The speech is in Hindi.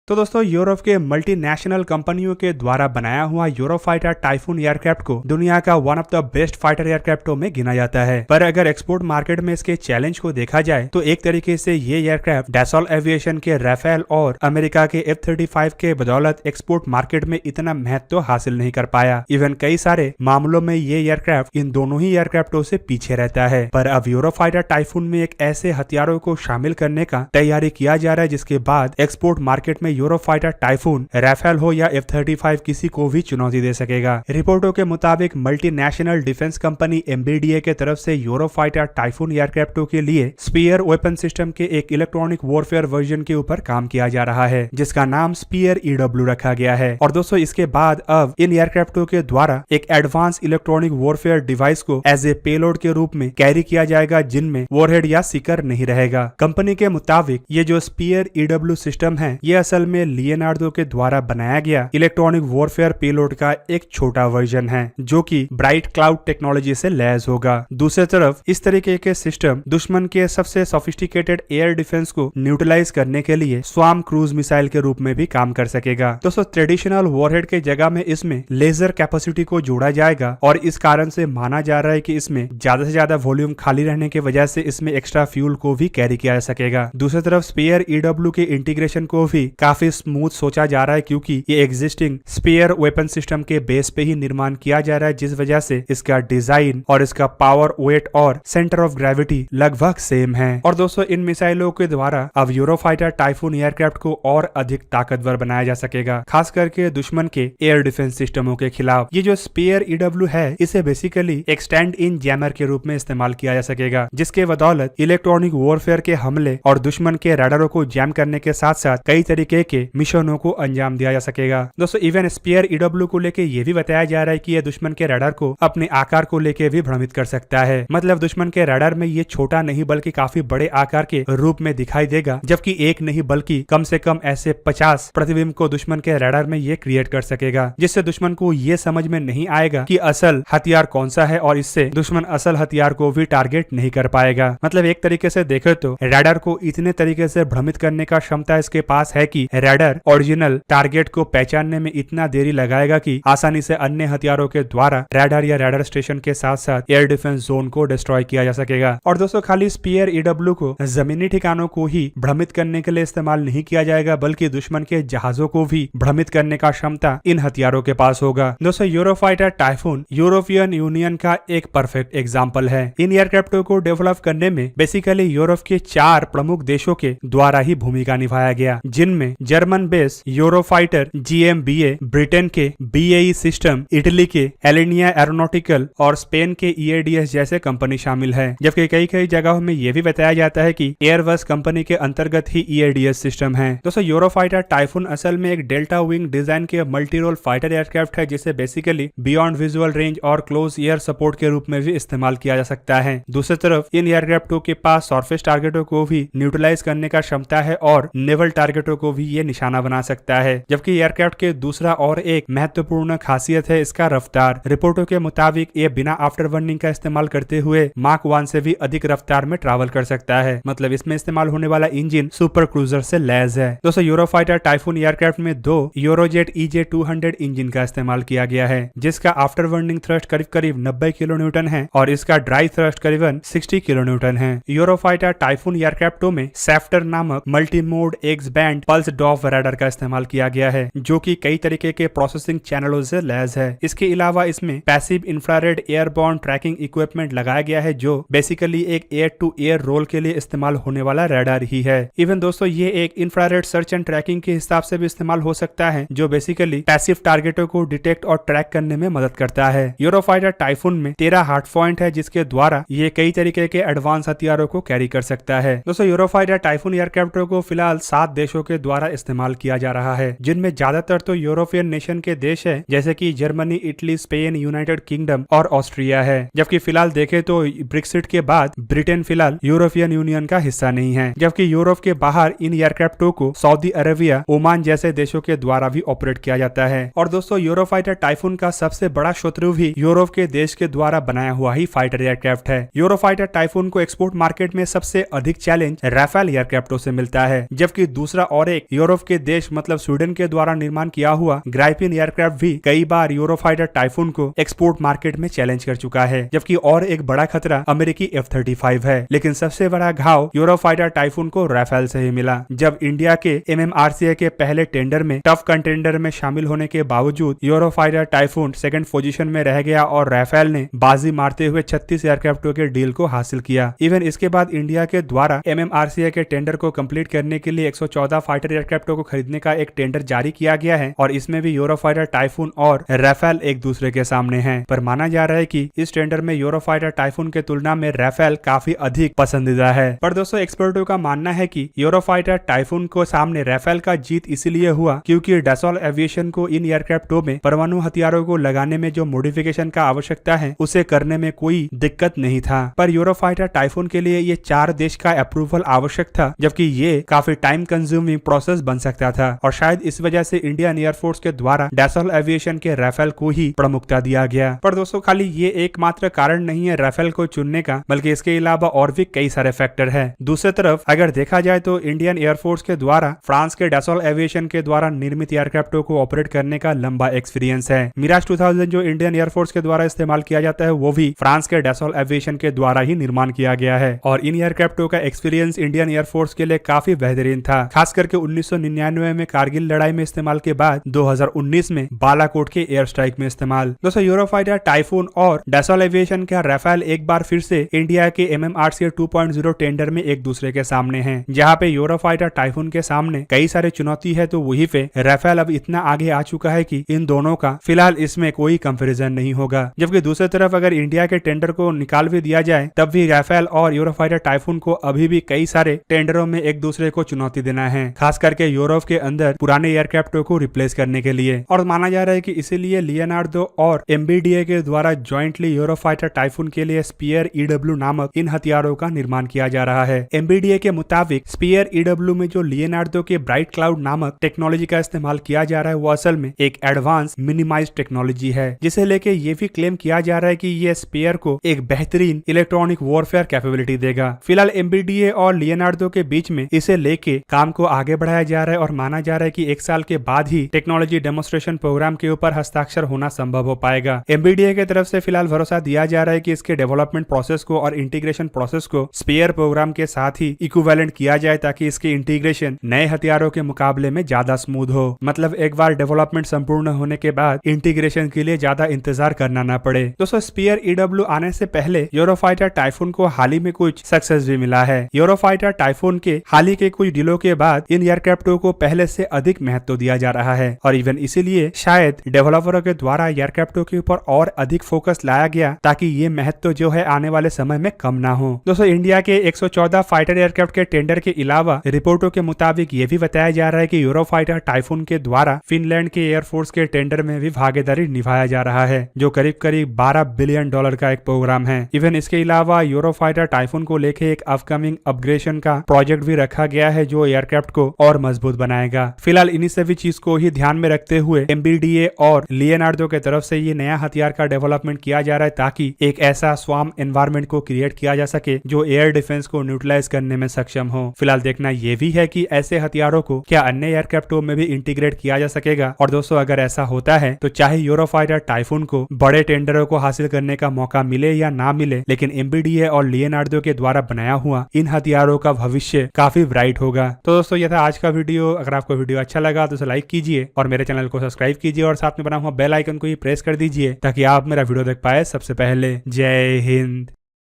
तो दोस्तों यूरोप के मल्टीनेशनल कंपनियों के द्वारा बनाया हुआ यूरोफाइटर टाइफून एयरक्राफ्ट को दुनिया का one of the best fighter एयरक्राफ्टों में गिना जाता है। पर अगर एक्सपोर्ट मार्केट में इसके चैलेंज को देखा जाए तो एक तरीके से ये एयरक्राफ्ट डैसॉल्ट एविएशन के राफेल और अमेरिका के F-35 के बदौलत एक्सपोर्ट मार्केट में इतना महत्व हासिल नहीं कर पाया। इवन कई सारे मामलों में ये एयरक्राफ्ट इन दोनों ही एयरक्राफ्टों से पीछे रहता है। पर अब यूरोफाइटर टाइफून में एक ऐसे हथियारों को शामिल करने का तैयारी किया जा रहा है जिसके बाद एक्सपोर्ट मार्केट में यूरोफाइटर टाइफून, राफेल हो या F-35 किसी को भी चुनौती दे सकेगा। रिपोर्टों के मुताबिक मल्टीनेशनल डिफेंस कंपनी MBDA के तरफ से यूरोफाइटर टाइफून एयरक्राफ्टों के लिए स्पीयर वेपन सिस्टम के एक इलेक्ट्रॉनिक वॉरफेयर वर्जन के ऊपर काम किया जा रहा है जिसका नाम स्पीयर EW रखा गया है। और दोस्तों इसके बाद अब इन एयरक्राफ्टों के द्वारा एक एडवांस इलेक्ट्रॉनिक वॉरफेयर डिवाइस को एज ए पेलोड के रूप में कैरी किया जाएगा जिनमें वॉरहेड या सीकर नहीं रहेगा। कंपनी के मुताबिक ये जो स्पीयर EW सिस्टम है ये असल में लियोनार्डो के द्वारा बनाया गया इलेक्ट्रॉनिक वॉरफेयर पेलोड का एक छोटा वर्जन है जो कि ब्राइट क्लाउड टेक्नोलॉजी से लैस होगा। दूसरी तरफ इस तरीके के सिस्टम दुश्मन के सबसे सोफिस्टिकेटेड एयर डिफेंस को न्यूट्रलाइज करने के लिए स्वाम क्रूज मिसाइल के रूप में भी काम कर सकेगा। दोस्तों ट्रेडिशनल वॉरहेड के जगह में इसमें लेजर कैपेसिटी को जोड़ा जाएगा और इस कारण से माना जा रहा है कि इसमें ज्यादा से ज्यादा वॉल्यूम खाली रहने की वजह से इसमें एक्स्ट्रा फ्यूल को भी कैरी किया जा सकेगा। दूसरी तरफ स्पीयर EW के इंटीग्रेशन को भी काफी स्मूथ सोचा जा रहा है क्योंकि ये एग्जिस्टिंग स्पीयर वेपन सिस्टम के बेस पे ही निर्माण किया जा रहा है जिस वजह से इसका डिजाइन और इसका पावर, वेट और सेंटर ऑफ ग्रेविटी लगभग सेम है। और दोस्तों इन मिसाइलों के द्वारा अब यूरोफाइटर टाइफून एयरक्राफ्ट को और अधिक ताकतवर बनाया जा सकेगा, खास करके दुश्मन के एयर डिफेंस सिस्टमों के खिलाफ। ये जो स्पीयर EW है इसे बेसिकली एक स्टैंड इन जैमर के रूप में इस्तेमाल किया जा सकेगा जिसके बदौलत इलेक्ट्रॉनिक वॉरफेयर के हमले और दुश्मन के रडारों को जैम करने के साथ साथ कई तरीके के मिशनों को अंजाम दिया जा सकेगा। दोस्तों इवन स्पीयर EW को लेके ये भी बताया जा रहा है कि यह दुश्मन के रडार को अपने आकार को लेके भी भ्रमित कर सकता है। मतलब दुश्मन के रडार में ये छोटा नहीं बल्कि काफी बड़े आकार के रूप में दिखाई देगा, जबकि एक नहीं बल्कि कम से कम ऐसे 50 प्रतिबिंब को दुश्मन के रडार में ये क्रिएट कर सकेगा जिससे दुश्मन को ये समझ में नहीं आएगा कि असल हथियार कौन सा है और इससे दुश्मन असल हथियार को भी टारगेट नहीं कर पाएगा। मतलब एक तरीके से देखे तो रडार को इतने तरीके से भ्रमित करने का क्षमता इसके पास है कि रडार ओरिजिनल टारगेट को पहचानने में इतना देरी लगाएगा कि आसानी से अन्य हथियारों के द्वारा रडार या रडार स्टेशन के साथ साथ एयर डिफेंस जोन को डिस्ट्रॉय किया जा सकेगा। और दोस्तों खाली स्पीयर EW को जमीनी ठिकानों को ही भ्रमित करने के लिए इस्तेमाल नहीं किया जाएगा बल्कि दुश्मन के जहाजों को भी भ्रमित करने का क्षमता इन हथियारों के पास होगा। दोस्तों यूरोफाइटर टाइफून यूरोपियन यूनियन का एक परफेक्ट एग्जाम्पल है। इन एयरक्राफ्टों को डेवलप करने में बेसिकली यूरोप के 4 प्रमुख देशों के द्वारा ही भूमिका निभाया गया जिनमें German base Eurofighter GmbH, Britain के BAE सिस्टम, इटली के एलिनिया एरोनॉटिकल और स्पेन के EADS जैसे कंपनी शामिल है। जबकि कई जगहों में यह भी बताया जाता है कि एयरबस कंपनी के अंतर्गत ही EADS सिस्टम है। दोस्तों यूरोफाइटर टाइफून असल में एक डेल्टा विंग डिजाइन के मल्टी रोल फाइटर एयरक्राफ्ट है जिसे बेसिकली बियॉन्ड विजुअल रेंज और क्लोज एयर सपोर्ट के रूप में भी इस्तेमाल किया जा सकता है। दूसरी तरफ इन एयरक्राफ्टों के पास सरफेस टारगेटों को भी न्यूट्रलाइज करने का क्षमता है और नेवल टारगेटों को भी ये निशाना बना सकता है। जबकि एयरक्राफ्ट के दूसरा और एक महत्वपूर्ण खासियत है इसका रफ्तार। रिपोर्टों के मुताबिक ये बिना आफ्टर बर्निंग का इस्तेमाल करते हुए माक 1 से भी अधिक रफ्तार में ट्रैवल कर सकता है। मतलब इसमें इस्तेमाल होने वाला इंजन सुपर क्रूजर से लैस है। दोस्तों यूरोफाइटर टाइफून एयरक्राफ्ट में 2 यूरोजेट EJ-200 इंजन का इस्तेमाल किया गया है जिसका आफ्टर बर्निंग थ्रस्ट करीब 90 किलो न्यूटन है और इसका ड्राई थ्रस्ट करीबन 60 किलो न्यूटन है। यूरोफाइटर टाइफून एयरक्राफ्टों में सेफ्टर नामक multi mode X band pulse doppler radar का इस्तेमाल किया गया है जो कि कई तरीके के प्रोसेसिंग चैनलों से लैस है। इसके अलावा इसमें passive infrared airborne tracking equipment लगाया गया है जो बेसिकली एक एयर टू एयर रोल के लिए इस्तेमाल होने वाला रडार ही है। इवन दोस्तों ये एक इंफ्रारेड सर्च एंड ट्रैकिंग के हिसाब से भी इस्तेमाल हो सकता है जो बेसिकली पैसिव टारगेटों को डिटेक्ट और ट्रैक करने में मदद करता है। यूरोफाइटर टाइफून में 13 हार्ड पॉइंट है जिसके द्वारा ये कई तरीके के एडवांस हथियारों को कैरी कर सकता है। दोस्तों यूरोफाइटर टाइफून एयरक्राफ्टों को फिलहाल 7 देशों के द्वारा इस्तेमाल किया जा रहा है जिनमें ज्यादातर तो यूरोपियन नेशन के देश है जैसे कि Germany, Italy, Spain, United kingdom और ऑस्ट्रिया है। जबकि फिलहाल देखें तो ब्रेक्सिट के बाद ब्रिटेन फिलहाल यूरोपियन यूनियन का हिस्सा नहीं है। जबकि यूरोप के बाहर इन एयरक्राफ्टों को सऊदी अरेबिया, ओमान जैसे देशों के द्वारा भी ऑपरेट किया जाता है। और दोस्तों यूरोफाइटर टाइफून का सबसे बड़ा शत्रु भी यूरोप के देश के द्वारा बनाया हुआ ही फाइटर एयरक्राफ्ट है। यूरोफाइटर टाइफून को एक्सपोर्ट मार्केट में सबसे अधिक चैलेंज राफेल एयरक्राफ्टों से मिलता है जबकि दूसरा और एक यूरोप के देश मतलब स्वीडन के द्वारा निर्माण किया हुआ ग्राइपिन एयरक्राफ्ट भी कई बार यूरोफाइटर टाइफून को एक्सपोर्ट मार्केट में चैलेंज कर चुका है, जबकि और एक बड़ा खतरा अमेरिकी F-35 है। लेकिन सबसे बड़ा घाव यूरोफाइटर टाइफून को राफेल से ही मिला। जब इंडिया के MMRCA के पहले टेंडर में टफ कंटेंडर में शामिल होने के बावजूद यूरोफाइटर टाइफून सेकंड पोजीशन में रह गया और राफेल ने बाजी मारते हुए 36 एयरक्राफ्टों के डील को हासिल किया। इवन इसके बाद इंडिया के द्वारा MMRCA के टेंडर को कंप्लीट करने के लिए 114 फाइटर एयरक्राफ्टों को खरीदने का एक टेंडर जारी किया गया है और इसमें भी यूरोफाइटर टाइफून और राफेल एक दूसरे के सामने हैं। पर माना जा रहा है कि इस टेंडर में यूरोफाइटर टाइफून के तुलना में राफेल काफी अधिक पसंदीदा है। पर दोस्तों एक्सपर्टों का मानना है कि यूरोफाइटर टाइफून को सामने राफेल का जीत इसलिए हुआ क्योंकि डसॉल्ट एविएशन को इन एयरक्राफ्टों में परमाणु हथियारों को लगाने में जो मॉडिफिकेशन का आवश्यकता है उसे करने में कोई दिक्कत नहीं था। पर यूरोफाइटर टाइफून के लिए ये 4 देश का अप्रूवल आवश्यक था, जबकि ये काफी टाइम कंज्यूमिंग प्रोसेस बन सकता था और शायद इस वजह से इंडियन एयरफोर्स के द्वारा डसॉल्ट एविएशन के राफेल को ही प्रमुखता दिया गया। पर दोस्तों खाली ये एकमात्र कारण नहीं है राफेल को चुनने का, बल्कि इसके अलावा और भी कई सारे फैक्टर है। दूसरी तरफ अगर देखा जाए तो इंडियन एयरफोर्स के द्वारा फ्रांस के डसॉल्ट एविएशन के द्वारा निर्मित एयरक्राफ्टों को ऑपरेट करने का लंबा एक्सपीरियंस है। मिराज 2000 जो इंडियन एयरफोर्स के द्वारा इस्तेमाल किया जाता है वो भी फ्रांस के डसॉल्ट एविएशन के द्वारा ही निर्माण किया गया है और इन एयरक्राफ्टों का एक्सपीरियंस इंडियन एयरफोर्स के लिए काफी बेहतरीन था, खास करके 1999 में कारगिल लड़ाई में इस्तेमाल के बाद 2019 में बालाकोट के एयर स्ट्राइक में इस्तेमाल। दोस्तों यूरोफाइटर टाइफून और डसॉल्ट एविएशन का राफेल एक बार फिर से इंडिया के MMRCA 2.0 टेंडर में एक दूसरे के सामने हैं। जहां पे यूरोफाइटर टाइफून के सामने कई सारे चुनौती है तो वहीं पे राफेल अब इतना आगे आ चुका है कि इन दोनों का फिलहाल इसमें कोई कंपैरिजन नहीं होगा। जबकि दूसरी तरफ अगर इंडिया के टेंडर को निकाल भी दिया जाए तब भी राफेल और यूरोफाइटर टाइफून को अभी भी कई सारे टेंडरों में एक दूसरे को चुनौती देना है, खास करके यूरोप के अंदर पुराने एयरक्राफ्टों को रिप्लेस करने के लिए। और माना जा रहा है कि इसीलिए लियोनार्डो और MBDA के द्वारा ज्वाइंटली यूरोफाइटर टाइफून के लिए स्पीयर EW नामक इन हथियारों का निर्माण किया जा रहा है। MBDA के मुताबिक स्पीयर EW में जो लियोनार्डो के ब्राइट क्लाउड नामक टेक्नोलॉजी का इस्तेमाल किया जा रहा है वो असल में एक एडवांस मिनिमाइज टेक्नोलॉजी है, जिसे लेके ये भी क्लेम किया जा रहा है कि ये स्पीयर को एक बेहतरीन इलेक्ट्रॉनिक वॉरफेयर कैपेबिलिटी देगा। फिलहाल MBDA और लियोनार्डो के बीच में इसे लेके काम को आगे बढ़ाया जा रहा है और माना जा रहा है कि 1 साल के बाद ही टेक्नोलॉजी डेमोन्स्ट्रेशन प्रोग्राम के ऊपर हस्ताक्षर होना संभव हो पाएगा। MBDA की तरफ से फिलहाल भरोसा दिया जा रहा है कि इसके डेवलपमेंट प्रोसेस को और इंटीग्रेशन प्रोसेस को स्पीयर प्रोग्राम के साथ ही इक्विवेलेंट किया जाए ताकि इसकी इंटीग्रेशन नए हथियारों के मुकाबले में ज्यादा स्मूथ हो। मतलब एक बार डेवलपमेंट संपूर्ण होने के बाद इंटीग्रेशन के लिए ज्यादा इंतजार करना न पड़े। दोस्तों स्पीयर EW आने से पहले यूरोफाइटर टाइफून को हाल ही में कुछ सक्सेस भी मिला है। यूरोफाइटर टाइफून के हाल ही के कुछ डीलों के बाद इन एयरक्राफ्टों को पहले से अधिक महत्व दिया जा रहा है और इवन इसीलिए शायद डेवलपरों के द्वारा एयरक्राफ्टों के ऊपर और अधिक फोकस लाया गया ताकि ये महत्व जो है आने वाले समय में कम ना हो। दोस्तों इंडिया के 114 फाइटर एयरक्राफ्ट के टेंडर के अलावा रिपोर्टों के मुताबिक ये भी बताया जा रहा है कि यूरोफाइटर टाइफून के द्वारा फिनलैंड के एयरफोर्स के टेंडर में भी भागीदारी निभाया जा रहा है, जो करीब करीब $12 बिलियन का एक प्रोग्राम है। इवन इसके अलावा यूरोफाइटर टाइफून को लेके एक अपकमिंग अपग्रेडेशन का प्रोजेक्ट भी रखा गया है जो एयरक्राफ्ट को और मजबूत बनाएगा। फिलहाल इन्हीं सभी चीज को ही ध्यान में रखते हुए MBDA और लियोनार्डो के तरफ से ये नया हथियार का डेवलपमेंट किया जा रहा है ताकि एक ऐसा स्वाम एनवायरमेंट को क्रिएट किया जा सके जो एयर डिफेंस को न्यूट्रलाइज करने में सक्षम हो। फिलहाल देखना यह भी है कि ऐसे हथियारों को क्या अन्य एयरक्राफ्टों में भी इंटीग्रेट किया जा सकेगा। और दोस्तों अगर ऐसा होता है तो चाहे यूरोफाइटर टाइफून को बड़े टेंडरों को हासिल करने का मौका मिले या ना मिले, लेकिन MBDA और लियोनार्डो के द्वारा बनाया हुआ इन हथियारों का भविष्य काफी ब्राइट होगा। तो दोस्तों यह था आज का वीडियो। अगर आपको वीडियो अच्छा लगा तो उसे लाइक कीजिए और मेरे चैनल को सब्सक्राइब कीजिए और साथ में बना हुआ बेल आइकन को ही प्रेस कर दीजिए ताकि आप मेरा वीडियो देख पाए सबसे पहले। जय हिंद।